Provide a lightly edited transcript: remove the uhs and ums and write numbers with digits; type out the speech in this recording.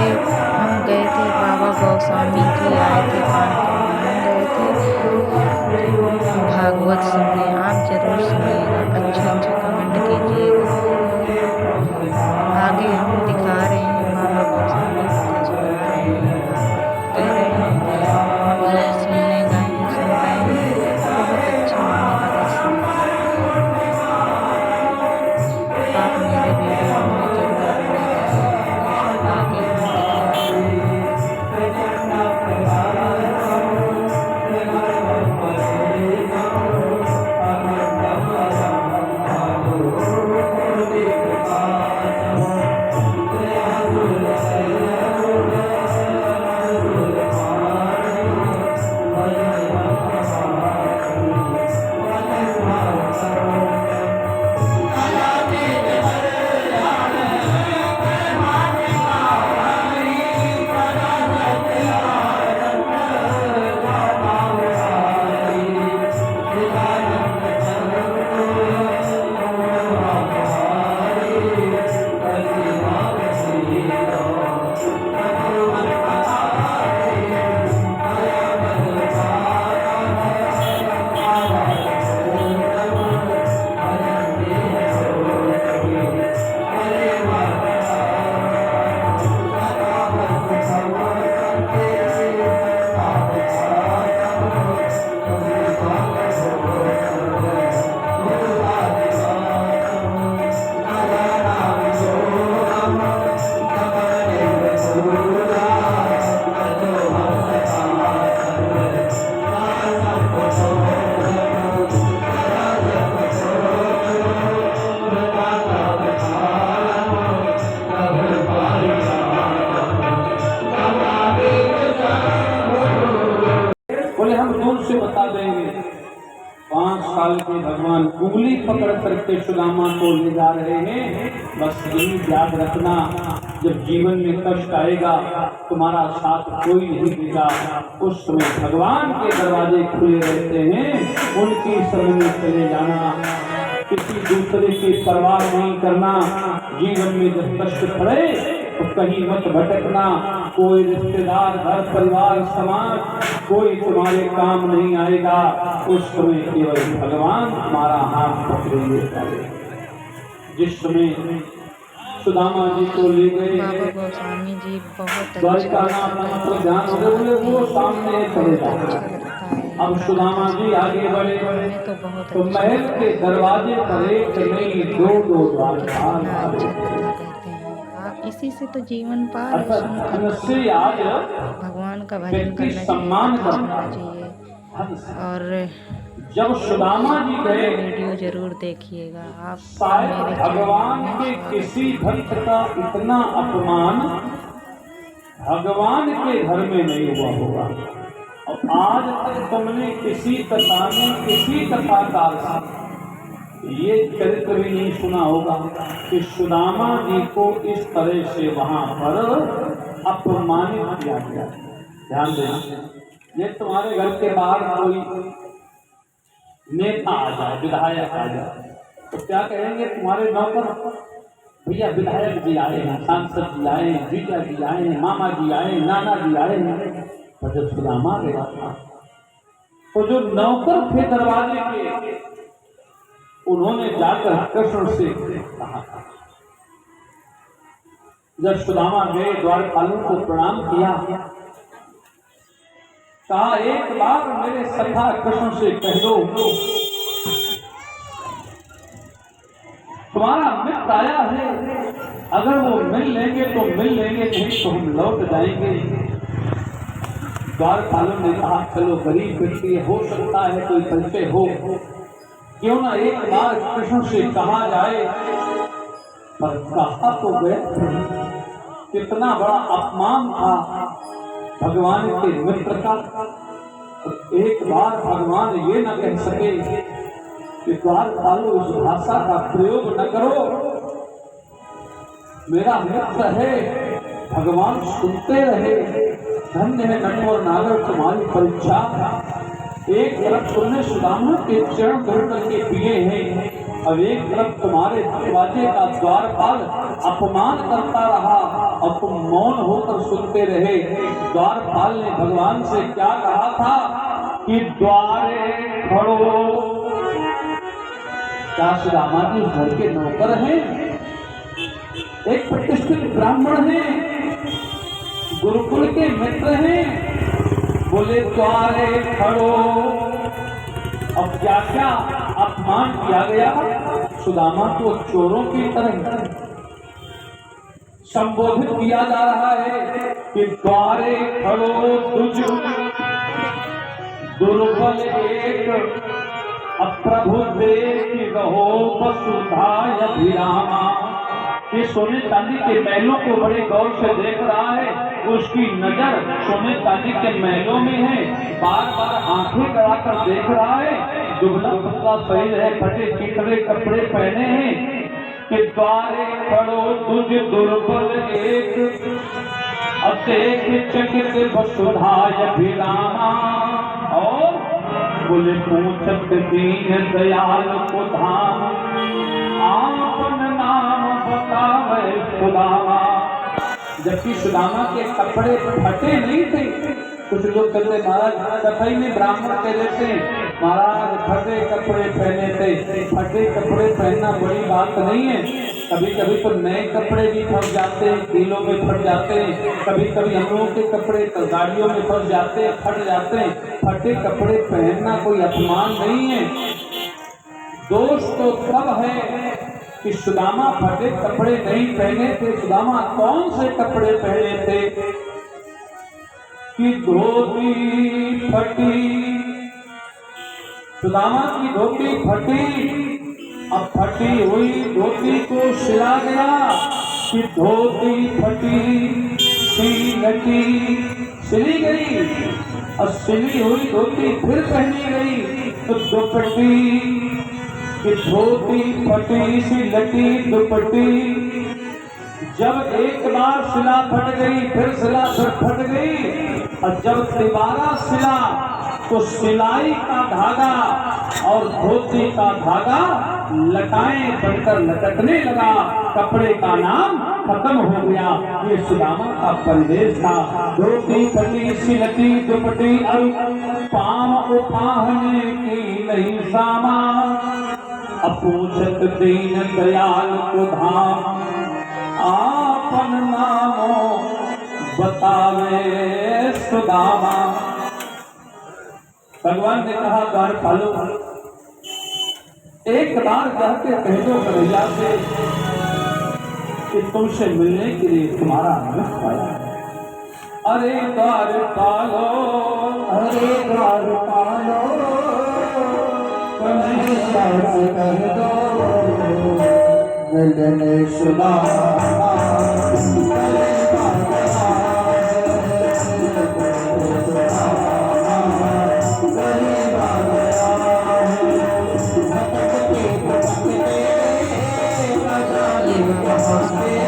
थे, हम गए थे, बाबा गोस्वामी जी आए थे कानपुर में, हम गए थे भागवत सुनने। आप जरूर सुनिएगा, अच्छा कमेंट कीजिएगा। आगे हम दिखा रहे हैं, बाबा गोस्वामी कथा सुना रहे हैं, भागवत कह रहे हैं, आप लोग सुन रहे हैं, बहुत अच्छी मम्मी कथा सुनाती है। आप मेरे वीडियो में जरूर बने रहिए, आगे हम दिखा रहे हैं। बोले हम दूर से बता देंगे। 5 साल के भगवान उंगली पकड़ करके सुदामा को ले जा रहे हैं। बस यही याद रखना, जब जीवन में कष्ट आएगा, तुम्हारा साथ कोई नहीं देगा, उस समय भगवान के दरवाजे खुले रहते हैं, उनकी शरण में चले जाना, किसी दूसरे की परवाह नहीं करना। जीवन में जब कष्ट पड़े तो कहीं मत भटकना, कोई रिश्तेदार, घर परिवार, समाज कोई तुम्हारे काम नहीं आएगा, उस समय केवल भगवान तुम्हारा हाथ पकड़ेंगे। जिस समय सुदामा जी को ले गए, बाबा गोस्वामी जी बहुत बोले वो सामने चले जाए। अब सुदामा जी आगे बढ़े, तो महल के दरवाजे पर एक नहीं दो द्वार। इसी से तो जीवन पार आज भगवान का भजन करना सम्मान चाहिए। और जब सुदामा जी गए, वीडियो जरूर देखिएगा आप। शायद भगवान के किसी भक्त का इतना अपमान भगवान के घर में नहीं हुआ होगा। और आज तक तुमने किसी कथा में किसी कथाकार से ये चरित्र भी नहीं सुना होगा कि सुदामा जी को इस तरह से वहां पर अपमानित किया गया। ध्यान देना, ये तुम्हारे घर के बाहर कोई नेता आ जाए, विधायक आ जाए, तो क्या कहेंगे तुम्हारे नौकर, भैया विधायक जी आए हैं, सांसद जी आए हैं, जीजा जी आए हैं, मामा जी आए हैं, नाना जी आए हैं। पर जब सुदामा गया था तो जो नौकर थे दरवाजे के, उन्होंने जाकर कृष्ण से कहा था। जब सुदामा गए, द्वारपालों को प्रणाम किया, कहा एक बार मेरे सखा कृष्ण से कह दो, तुम्हारा मित्र आया है, अगर वो मिल लेंगे तो मिल लेंगे, नहीं तो हम लौट जाएंगे। द्वारपालों ने कहा चलो गरीब व्यक्ति हो सकता है कोई परिचय हो, क्यों ना एक बार कृष्ण से कहा जाए। पर कहा तो गए, कितना बड़ा अपमान था भगवान के मित्र का। तो एक बार भगवान ये न कह सके कि द्वारपालो इस भाषा का प्रयोग न करो, मेरा मित्र है। भगवान सुनते रहे, धन्य है नटवर नागर तुम्हारी परीक्षा। एक तरफ तुमने सुदामा के चरण धो करके पिए हैं, अब एक तरफ तुम्हारे दरवाजे का द्वारपाल अपमान करता रहा, अब तुम मौन होकर सुनते रहे। द्वारपाल ने भगवान से क्या कहा था कि द्वारे खड़ो। क्या सुदामा जी घर के नौकर हैं? एक प्रतिष्ठित ब्राह्मण हैं, गुरुकुल के मित्र हैं। बोले द्वारे खड़ो। अब क्या क्या अपमान किया गया। सुदामा को चोरों की तरह संबोधित किया जा रहा है कि द्वारे खड़ो तुझ दुर्बल एक, अप्रभु देख रहो वसुधाय अभिरामा। ये सोने चांदी के महलों को बड़े गौर से देख रहा है। उसकी नजर सोने चांदी के महलों में है। बार बार आंखें गड़ाकर देख रहा है। दुबला पतला शरीर है, फटे चितरे कपड़े पहने हैं। कि द्वारे खड़ो तुझ दुर्बल एक, अतेक चकित वसुधाय अभिरामा। और बोले पूछत दीन दयाल को धाम, आपन नाम बतावे सुदामा। जबकि सुदामा के कपड़े फटे नहीं थे। कुछ लोग कहते महाराज कथई में ब्राह्मण कह देते महाराज फटे कपड़े पहने थे। फटे कपड़े पहनना बड़ी बात नहीं है। कभी कभी तो नए कपड़े भी फट जाते हैं, कीलों में फट जाते हैं। कभी कभी हम लोगों के कपड़े तो गाड़ियों में फट जाते हैं, फट जाते हैं। फटे कपड़े पहनना कोई अपमान नहीं है। दोष तो तब है कि सुदामा फटे कपड़े नहीं पहने थे। सुदामा कौन से कपड़े पहने थे कि धोती फटी। सुदामा की धोती फटी। अब फटी हुई धोती को सिला गया कि धोती फटी सी लटी, सिली गई। और सिली हुई धोती फिर पहनी गई तो दुपट्टी कि धोती फटी सी लटी दुपट्टी। जब एक बार सिला फट गई फिर सिला फिर फट गई। और जब दोबारा सिला तो सिलाई का धागा और धोती का धागा लटाएं बनकर लटकने लगा। कपड़े का नाम खत्म हो गया। ये सुदामा का परिवेश था। धोती फटी सी लटी दुपट्टी, पाम उपाहने की नहीं सामा। अपूछत दीन दयाल को धाम, आपन नामो बतावे सुदामा। भगवान ने कहा द्वारपालो एक बार जाके कह दो कन्हैया से कि तुमसे मिलने के लिए तुम्हारा अनुरोध आया। अरे द्वारपालो, अरे द्वारपालो, कन्हैया से कह दो मिलने सुदामा। ये